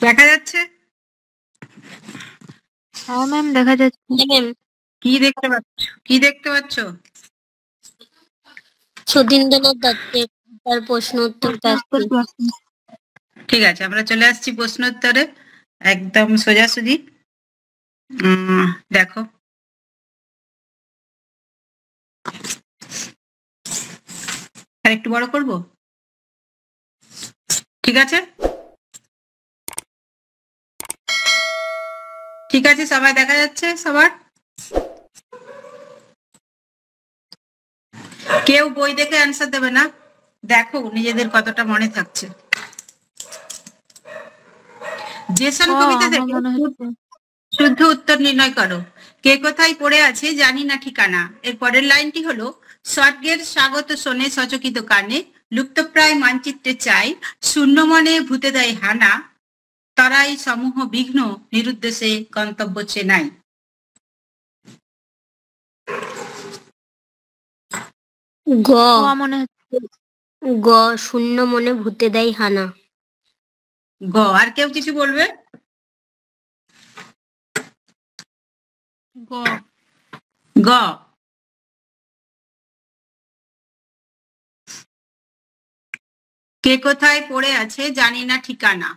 দেখা যাচ্ছে? হ্যাঁ ম্যাম, দেখা যাচ্ছে। কি দেখতে পাচ্ছ? কি দেখতে পাচ্ছ? সতীন্দ্রনাথ দত্তের তার প্রশ্ন উত্তর পাচ্ছি। ঠিক আছে, আমরা চলে আসছি প্রশ্ন উত্তরে, একদম সোজাসুজি। দেখো, আর একটু বড় করব, ঠিক আছে? ঠিক আছে, সবাই দেখা যাচ্ছে সবার? কেউ বই দেখে অ্যান্সার দেবে না, দেখো নিজেদের কতটা মনে থাকছে। জেসন কবিতা থেকে শুদ্ধ উত্তর নির্ণয় করো। কে কোথায় পড়ে আছে জানি না ঠিকানা। এর পরের লাইনটি হলো, স্বর্গের স্বাগত শোনে সচকিত কানে, লুপ্তপ্রায় মানচিত্রে চাই, শূন্য মনে ভূতে দেয় হানা, তরাই সমূহ বিঘ্ন নিরুদ্দেশে গন্তব্য চেনাই। গ মনে হচ্ছে গ, শূন্য মনে ভূতে দেয় হানা। গ, আর কেউ কিছু বলবে? গ। গ, কে কোথায় পড়ে আছে জানি না ঠিকানা।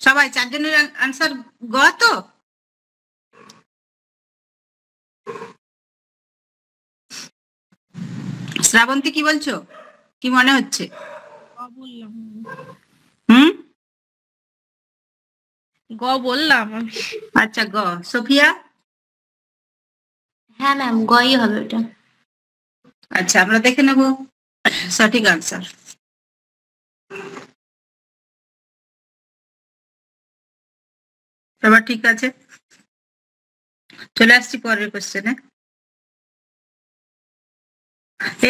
সবাই চারজনের আনসার গ তো? শ্রাবন্তী কি বলছো, কি মনে হচ্ছে? গ বললাম আমি। আচ্ছা, গ। সোফিয়া? হ্যাঁ ম্যাম, গই হবে ওটা। আচ্ছা, আমরা দেখে নেব সঠিক আনসার। এবার ঠিক আছে, চলে আসছি পরের কোশ্চেনে।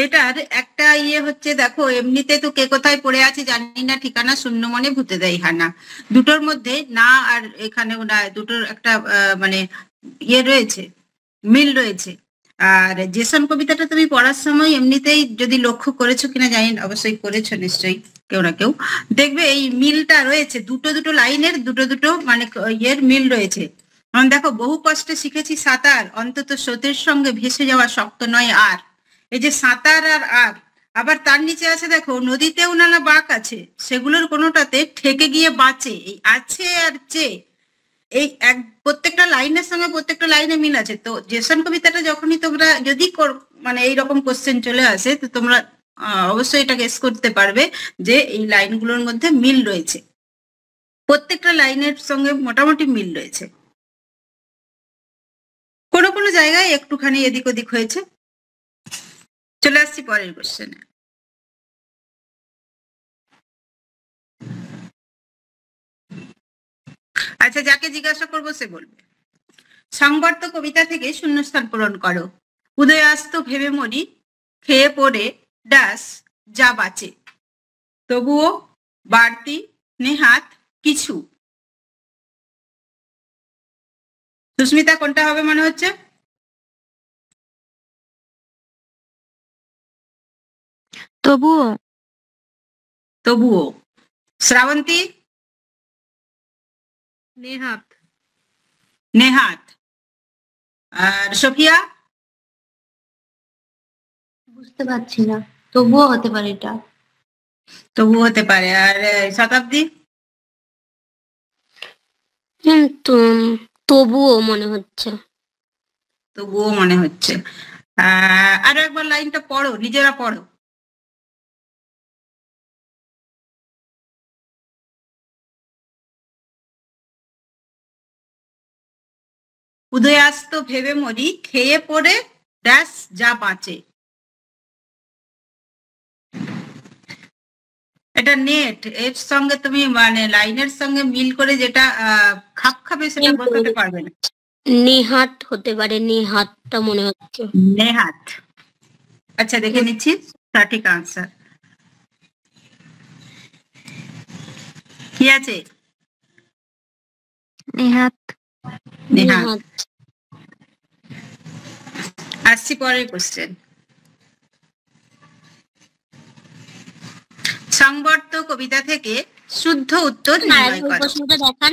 এটার একটা হচ্ছে, দেখো এমনিতে তো কে কোথায় পড়ে আছে জানি না ঠিকানা, শূন্য মনে ভূতে দেয় হানা, দুটোর মধ্যে না আর এখানেও না, দুটোর একটা মানে রয়েছে, মিল রয়েছে। আর জেসন কবিতাটা তুমি পড়ার সময় এমনিতেই যদি লক্ষ্য করেছো কিনা জানি না, অবশ্যই করেছো নিশ্চয়ই কেউ না কেউ, দেখবে এই মিলটা রয়েছে, দুটো দুটো লাইনের দুটো দুটো মানে মিল রয়েছে। দেখো, বহু কষ্টে শিখেছি সাঁতার, অন্তত স্রোতের সঙ্গে ভেসে যাওয়া শক্ত নয় আর। এই যে সাঁতার আর আর, আবার তার নিচে আছে দেখো, নদীতেও নানা বাঁক আছে, সেগুলোর কোনোটাতে ঠেকে গিয়ে বাঁচে। এই আছে আর চে, এই প্রত্যেকটা লাইনের সঙ্গে প্রত্যেকটা লাইনে মিল আছে। তো জেসন কবিতাটা যখনই তোমরা যদি মানে এইরকম কোশ্চেন চলে আসে, তো তোমরা অবশ্যই এটা গেস করতে পারবে যে এই লাইনগুলোর মধ্যে মিল রয়েছে, প্রত্যেকটা লাইনের সঙ্গে মোটামুটি মিল রয়েছে, কোনো কোনো জায়গায় একটুখানি এদিক ওদিক হয়েছে। চলে আসছি পরের কোশ্চেনে। আচ্ছা, যাকে জিজ্ঞাসা করবো সে বলবে। সংবর্ত কবিতা থেকে শূন্যস্থান পূরণ করো। উদয়াস্ত ভেবে মরি, খেয়ে পড়ে ডাস যা বাঁচে, তবুও বাড়তি নেহাত কিছু। সুস্মিতা, কোনটা হবে মনে হচ্ছে? তবুও। তবুও। শ্রাবন্তী? নেহাত। নেহাত। আর সোফিয়া? বুঝতে পারছি না, তবুও হতে পারে এটা। তবুও হতে পারে। আর শতাব্দী? তবুও মনে হচ্ছে। তবুও মনে হচ্ছে। আরো একবার লাইনটা পড়ো, নিজেরা পড়ো। উদয়াস্ত ভেবে মরি, খেয়ে পড়ে ড্যাশ যা বাঁচে। এটা নেট, এর সঙ্গে তুমি মানে লাইনের সঙ্গে মিল করে যেটা খাপ খাবে সেটা বোঝাতে পারবে না। নেহাত হতে পারে, নেহাতটা মনে হচ্ছে। নেহাত। আচ্ছা, দেখে নিচ্ছি সঠিক আনসার কি আছে। নেহাত। নেহাত। আসছি পরের কোশ্চেন। সংবর্ত কবিতা থেকে শুদ্ধ উত্তর নির্ণয় করো। প্রশ্নটা দেখান।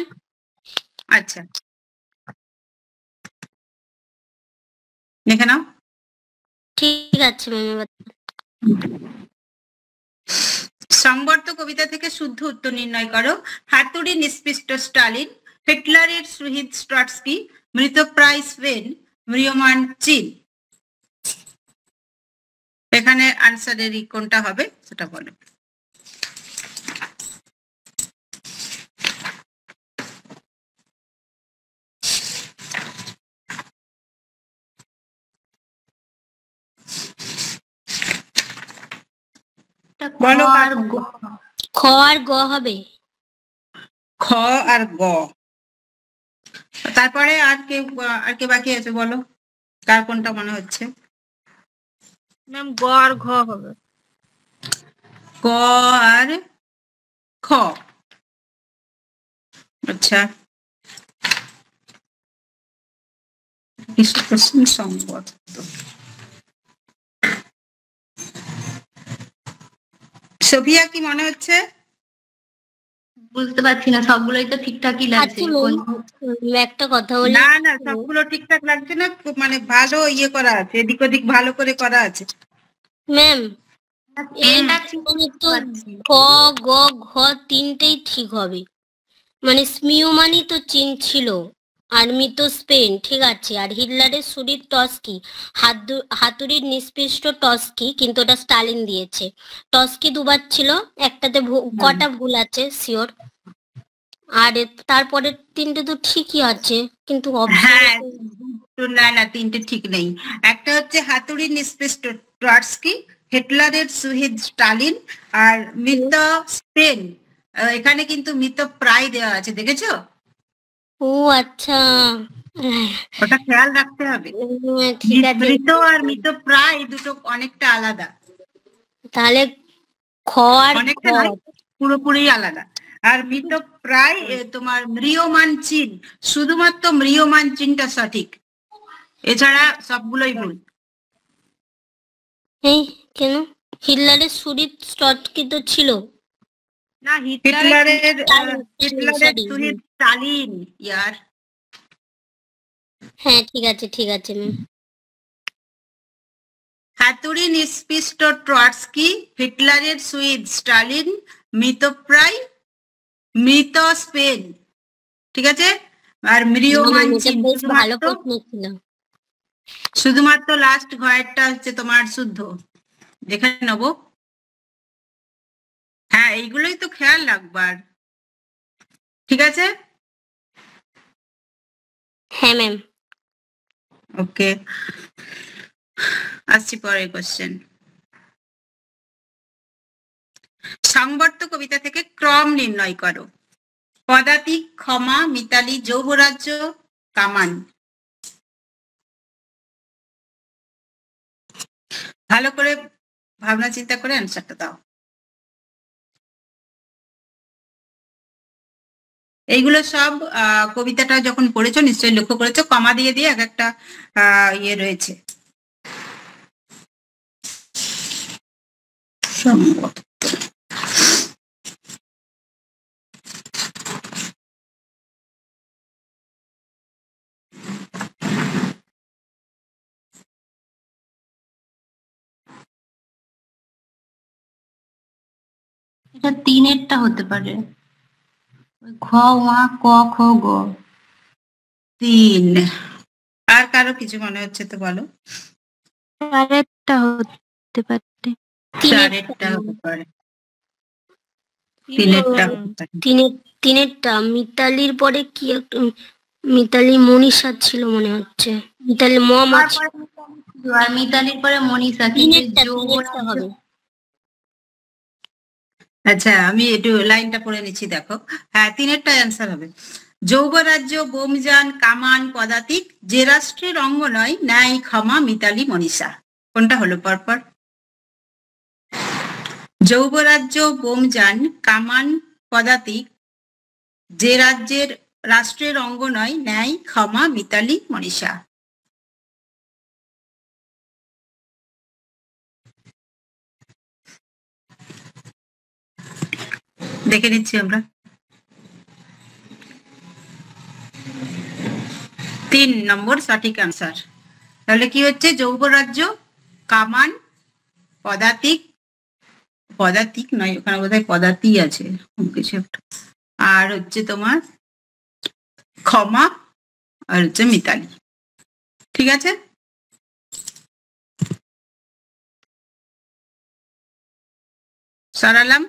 আচ্ছা, দেখে নাও। ঠিক আছে ম্যাম। সংবর্ত কবিতা থেকে শুদ্ধ উত্তর নির্ণয় করো। হাতুড়ি নিষ্পিষ্ট স্টালিন, হিটলারের শহীদ ট্রটস্কি, মৃতপ্রায় স্পেন, ম্রিয়মান চীন। এখানে আনসারের কোনটা হবে সেটা বলো। বলো খ আর গ হবে। খ আর গ। তারপরে আর কে বাকি আছে বলো, কার কোনটা মনে হচ্ছে? ম্যাম গ আর ঘ হবে। ক আর খ। আচ্ছা, সংবর্ত। সোফিয়া কি মনে হচ্ছে? বুঝতে পারছি না, সবগুলোই তো ঠিকঠাকই লাগছে। একটা কথা বলি। না না, সবগুলো ঠিকঠাক লাগছে না, মানে ভালো ইয়ে করা আছে, এদিক ওদিক ভালো করে করা আছে ম্যাম। এটা তো খ গ ঘ তিনটেই ঠিক হবে, মানে স্মিউ মানি তো চীন ছিল, আর মৃত স্পেন, ঠিক আছে। আর হিটলারের শরীর টস্কি, হাতুড়ির নিষ্পৃষ্ট টস্কি, কিন্তু ওটা স্টালিন দিয়েছে। টস্কি দুবার ছিল, একটাতে কটা ভুল আছে শিওর। আর তারপরে তিনটে তো ঠিকই আছে, কিন্তু হ্যাঁ, না না, তিনটে ঠিক নেই। একটা হচ্ছে হাতুড়ি নিষ্পৃষ্ট ট্রটস্কি, হিটলারের শহীদ স্টালিন, আর মৃত স্পেন। এখানে কিন্তু মৃত প্রায় দেওয়া আছে, দেখেছো? ও আচ্ছা, ওটা খেয়াল রাখতে হবে। ঠিক আছে। মৃত আর মৃত প্রায় দুটো অনেকটা আলাদা। তাহলে খ আর অনেকটা নয়, পুরোপুরি আলাদা। আর মৃত প্রায় তোমার ম্রিয়মান চীন, শুধুমাত্র ম্রিয়মান চীনটা সঠিক, এছাড়া সবগুলোই ভুল। এই কেন? হিটলারের শরীর টস্কি তো ছিল না, হিটলারের শহীদ স্টালিন ইয়ার। হ্যাঁ ঠিক আছে, ঠিক আছে ম্যাম। হাতুড়ি নিষ্পৃষ্ট ট্রটস্কি, হিটলারের শহীদ স্টালিন, মৃতপ্রায় মৃত স্পেন, ঠিক আছে। আর ম্রিয়মান চীন ভালো প্রশ্ন ছিল। শুধুমাত্র লাস্ট ঘরেরটা হচ্ছে তোমার শুদ্ধ, দেখে নেব। হ্যাঁ, এইগুলোই তো খেয়াল রাখবার, ঠিক আছে। হ্যাঁ ম্যাম। ওকে, আসছি পরের কোশ্চেন। সংবর্ত কবিতা থেকে ক্রম নির্ণয় করো। পদাতিক, ক্ষমা, মিতালি, যৌবরাজ্য, কামান। ভালো করে ভাবনা চিন্তা করে অ্যান্সারটা দাও। এইগুলো সব কবিতাটা যখন পড়েছো নিশ্চয়ই লক্ষ্য করেছো, কমা দিয়ে দিয়ে এক একটা ইয়ে রয়েছে। এটা তিনেরটা হতে পারে, খ ওয়া ক খ গ। তিন। আর কারো কিছু মনে হচ্ছে তো বলো। চারেরটা হতে পারে। চারেরটা হতে পারে, তিনেরটা হতে পারে। তিনেরটা মিতালির পরে কি একটা, মিতালি মনীষা ছিল মনে হচ্ছে, মিতালি মম আছে। আর মিতালির পরে মনীষা, তিনেরটা হবে। আচ্ছা, আমি একটু লাইনটা পড়ে নিচ্ছি, দেখো। হ্যাঁ, তিনেরটা অ্যান্সার হবে। যৌবরাজ্য, বোমযান, কামান, পদাতিক, যে রাষ্ট্রের অঙ্গ নয়, ন্যায়, ক্ষমা, মিতালি, মনীষা। কোনটা হলো পরপর? যৌবরাজ্য, বোমযান, কামান, পদাতিক, যে রাষ্ট্রের অঙ্গ নয়, ন্যায়, ক্ষমা, মিতালি, মনীষা। দেখে নিচ্ছি আমরা। 3 নম্বর সঠিক আনসার। তাহলে কি হচ্ছে? যৌবরাজ্য, কামান, পদাতিক, পদাতিক নয়, ওখানে বোধহয় পদাতি আছে কিছু একটা, আর হচ্ছে তোমার ক্ষমা, আর হচ্ছে মিতালি। ঠিক আছে, সরালাম।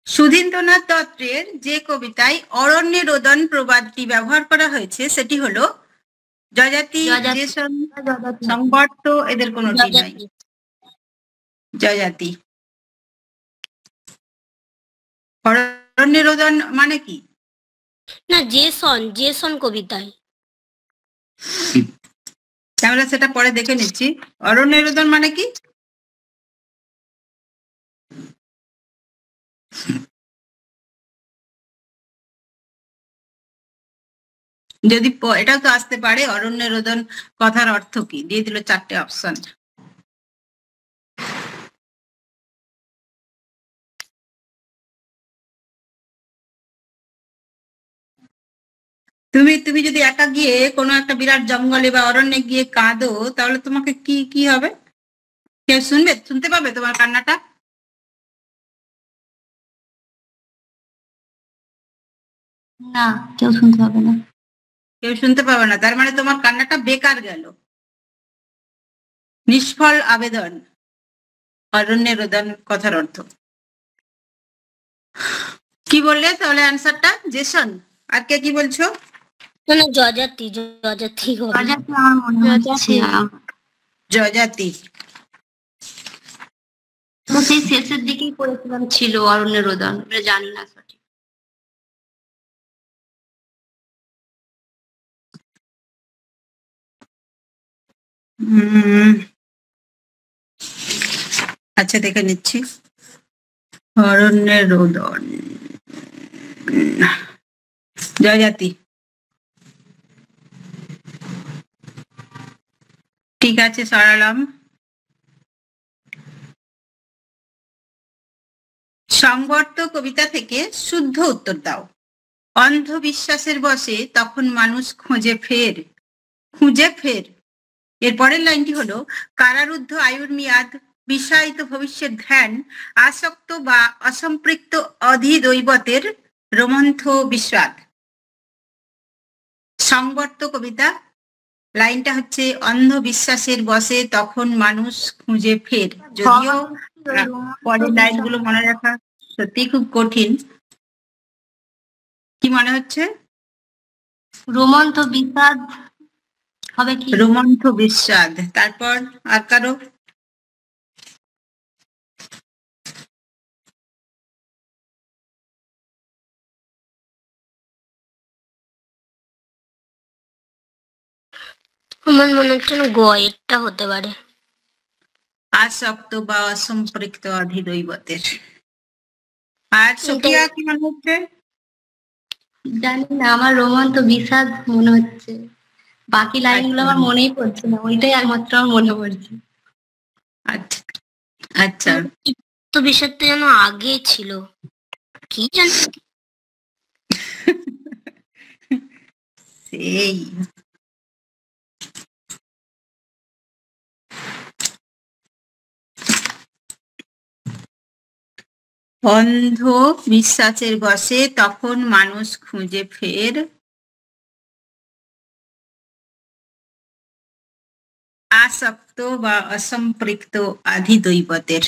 সুধীন্দ্রনাথ দত্তের যে কবিতায় অরণ্যে রোদন প্রবাদটি ব্যবহার করা হয়েছে সেটি হলো জয়জাতি, জয়জাতি। জেসন, সংবর্ত, এদের কোনোটি নাই। জয়জাতি। জয়জাতি। অরণ্যে রোদন মানে কি? না, জেসন, জেসন কবিতায়। তাহলে সেটা পরে দেখে নিচ্ছি। অরণ্যে রোদন মানে কি? যদি এটাও তো আসতে পারে, অরণ্যে রোদন কথার অর্থ কি? দিয়ে দিল 4টে অপশন। তুমি যদি একা গিয়ে কোনো একটা বিরাট জঙ্গলে বা অরণ্যে গিয়ে কাঁদো, তাহলে তোমাকে কি কি হবে? কেউ শুনতে পাবে তোমার কান্নাটা? না, কেউ শুনতে পাবে না। কেউ শুনতে পাবে না, তার মানে তোমার কান্নাটা বেকার গেল, নিষ্ফল আবেদন। অরণ্যে রোদন কথার অর্থ কি বললে তাহলে? অ্যান্সারটা জেসন। আর কে কি বলছো? না না, জয়জাতি, জয়জাতি হবে। জয়জাতি আমার মনে হচ্ছে। জয়জাতি। তো সেই শেষের দিকেই পড়েছিলাম ছিল অরণ্যের রোদন, এটা জানি না সঠিক। আচ্ছা, দেখে নিচ্ছি। অরণ্যের রোদন, জয়জাতি। ঠিক আছে, সরালাম। সংবর্ত কবিতা থেকে শুদ্ধ উত্তর দাও। অন্ধবিশ্বাসের বশে তখন মানুষ খুঁজে ফের। এর পরের লাইনটি হলো কারারুদ্ধ আয়ুর মেয়াদ, বিষায়িত ভবিষ্যৎ ধ্যান, আসক্ত বা অসম্পৃক্ত অধিদৈবতের রোমন্থ বিস্বাদ। সংবর্ত কবিতা, লাইনটা হচ্ছে অন্ধবিশ্বাসের বশে তখন মানুষ খুঁজে ফের। যদিও পরের লাইনগুলো মনে রাখা সত্যি খুব কঠিন। কি মনে হচ্ছে? রোমন্থ বিষাদ হবে কি? রোমন্থ বিস্বাদ। তারপর আর কারো? আমার মনে হচ্ছে না গ এরটা হতে পারে। আসক্ত বা অসম্পৃক্ত অধিদৈবতের। আর সোফিয়া কি মনে হচ্ছে? জানি না, আমার রোমন্থ বিষাদ মনে হচ্ছে। বাকি লাইনগুলো আমার মনেই পড়ছে না, ওইটাই একমাত্র আমার মনে পড়ছে। আচ্ছা আচ্ছা, তো বিষয়টা যেন আগে ছিল, কি জানি। সেই অন্ধ বিশ্বাসের বশে তখন মানুষ খুঁজে ফের। আসক্ত বা অসম্পৃক্ত অধিদৈবতের।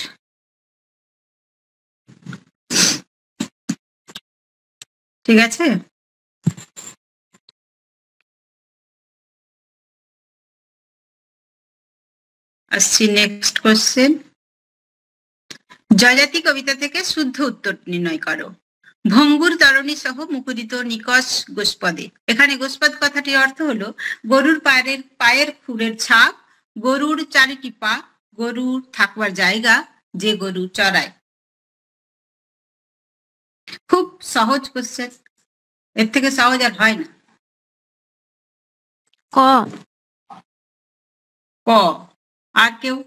ঠিক আছে, আসছি নেক্সট কোশ্চেন। জয়জাতি কবিতা থেকে শুদ্ধ উত্তর নির্ণয় করো। ভঙ্গুর তরণী সহ মুখরিত নিকষ গোষ্পদে। এখানে গোষ্পদ কথাটির অর্থ হলো গরুর পায়ের খুরের ছাপ, গরুর 4টি পা, গরুর থাকবার জায়গা, যে গরু চড়ায়। খুব সহজ কোশ্চেন, এর থেকে সহজ আর হয় না। ক। ক। আর কেউ?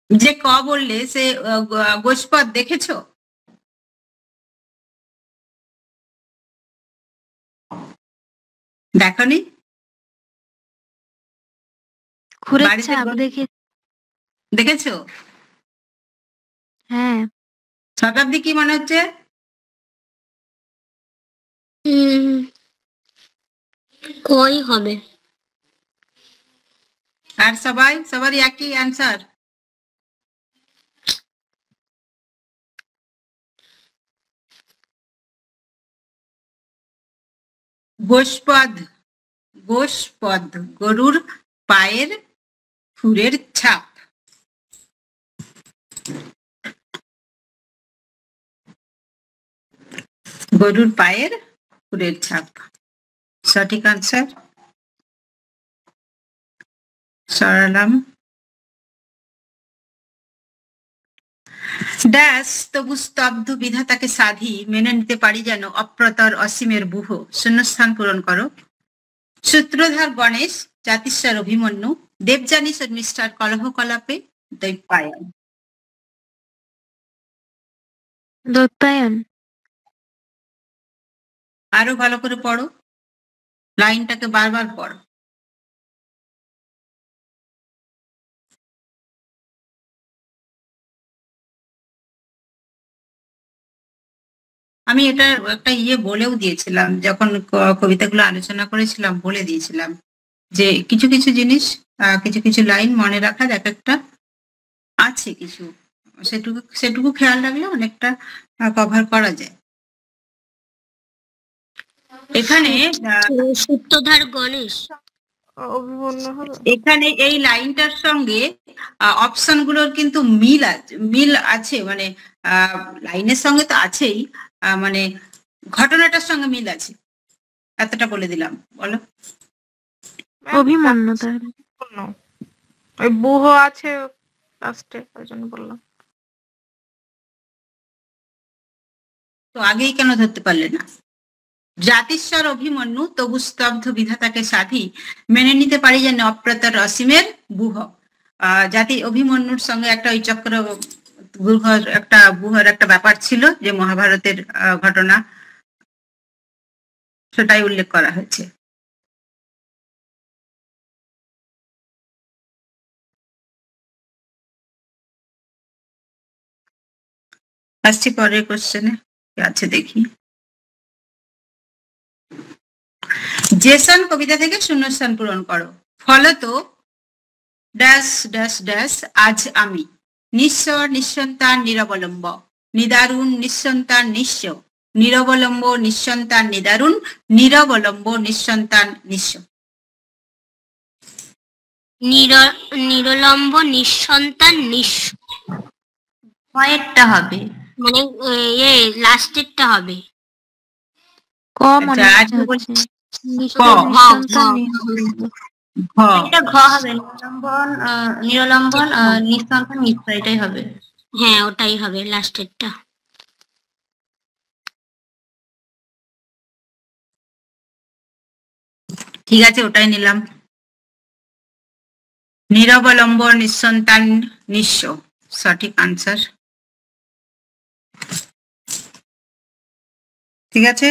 যে ক বললে সে গোষ্পদ দেখেছো? দেখনি? খুরের বাড়িতে ছাপ দেখেছো? হ্যাঁ। শতাব্দী কি মনে হচ্ছে? কই হবে। আর সবারই একই অ্যান্সার? গোষ্পদ গরুর পায়ের খুরের ছাপ। গরুর পায়ের খুরের ছাপ সঠিক আনসার। সরালাম। ড্যাশ তবু স্তব্ধ বিধাতাকে সাধি মেনে নিতে পারি যেন অপ্রতর অসীমের বুহ। শূন্যস্থান পূরণ করো। সূত্রধার গণেশ, জাতিস্বর অভিমন্যু, দেবযানী শর্মিষ্ঠার কলহ কলাপে দৈপায়ন। দৈপায়ন। আরো ভালো করে পড়ো, লাইনটাকে বারবার পড়ো। আমি এটা একটা বলেও দিয়েছিলাম যখন কবিতাগুলো আলোচনা করেছিলাম, বলে দিয়েছিলাম যে কিছু কিছু জিনিস কিছু কিছু লাইন মনে রাখার এক একটা আছে কিছু, সেটুকু খেয়াল রাখলে অনেকটা কভার করা যায়। এখানে সূত্রধার গণেশ এখানে এই লাইনটার সঙ্গে অপশন গুলোর কিন্তু মিল আছে, মানে লাইনের সঙ্গে তো আছেই, মানে ঘটনাটার সঙ্গে মিল আছে, এতটা বলে দিলাম। বলো। অভিমন্যু তাহলে ওই বুহ আছে লাস্টে, ওই জন্য বললাম। তো আগেই কেন ধরতে পারলে না? জাতিস্বর অভিমন্যু তবু স্তব্ধ বিধাতাকে সাধি মেনে নিতে পারি যেন অপ্রতর অসীমের বুহ। জাতি অভিমন্যুর সঙ্গে একটা ওই চক্র বুহর একটা ব্যাপার ছিল, যে মহাভারতের ঘটনা, সেটাই উল্লেখ করা হয়েছে। আসছি পরের কোশ্চেনে আছে, দেখি। জেসন কবিতা থেকে শূন্যস্থান পূরণ করো। ফলত ড্যাশ ড্যাশ ড্যাশ আজ আমি নিঃস্ব নিঃসন্তান নিরবলম্ব, নিদারুণ নিঃসন্তান নিঃস্ব, নিরবলম্ব নিঃসন্তান নিদারুণ, নিরবলম্ব নিঃসন্তান নিঃস্ব। নিরলম্ব নিঃসন্তান নিঃস্ব কয়েকটা হবে, মানে লাস্টেরটা হবে। ক মনে হচ্ছে এটা ঘ হবে, নিরলম্বন নিঃসন্তান নিঃস্ব, এটাই হবে। হ্যাঁ, ওটাই হবে লাস্টেরটা। ঠিক আছে, ওটাই নিলাম। নিরবলম্ব নিঃসন্তান নিঃস্ব সঠিক আনসার। ঠিক আছে।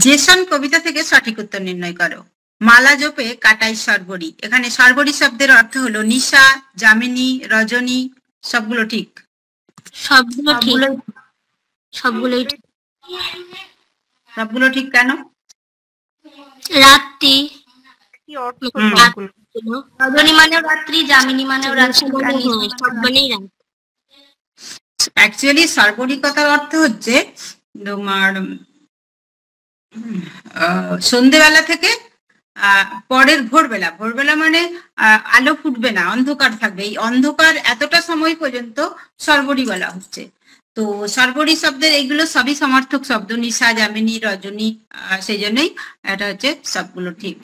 জেসন কবিতা থেকে সঠিক উত্তর নির্ণয় করো। মালা জপে কাটাই সর্বরী। এখানে সর্বরী শব্দের অর্থ হলো নিশা, যামিনী, রজনী। সবগুলো ঠিক? সবগুলোই ঠিক কেন? রাত্রি, কি অর্থ? রজনী মানেও রাত্রি, যামিনী মানেও রাত্রি, অ্যাকচুয়ালি সর্বরিকতার অর্থ হচ্ছে তোমার সন্ধেবেলা থেকে পরের ভোরবেলা। ভোরবেলা মানে আলো ফুটবে না, অন্ধকার থাকবে। এই অন্ধকার এতটা সময় পর্যন্ত সর্বরী বলা হচ্ছে। তো সর্বরী শব্দের এইগুলো সবই সমার্থক শব্দ, নিশা, যামিনী, রজনী, সেই জন্যই এটা হচ্ছে সবগুলো ঠিক।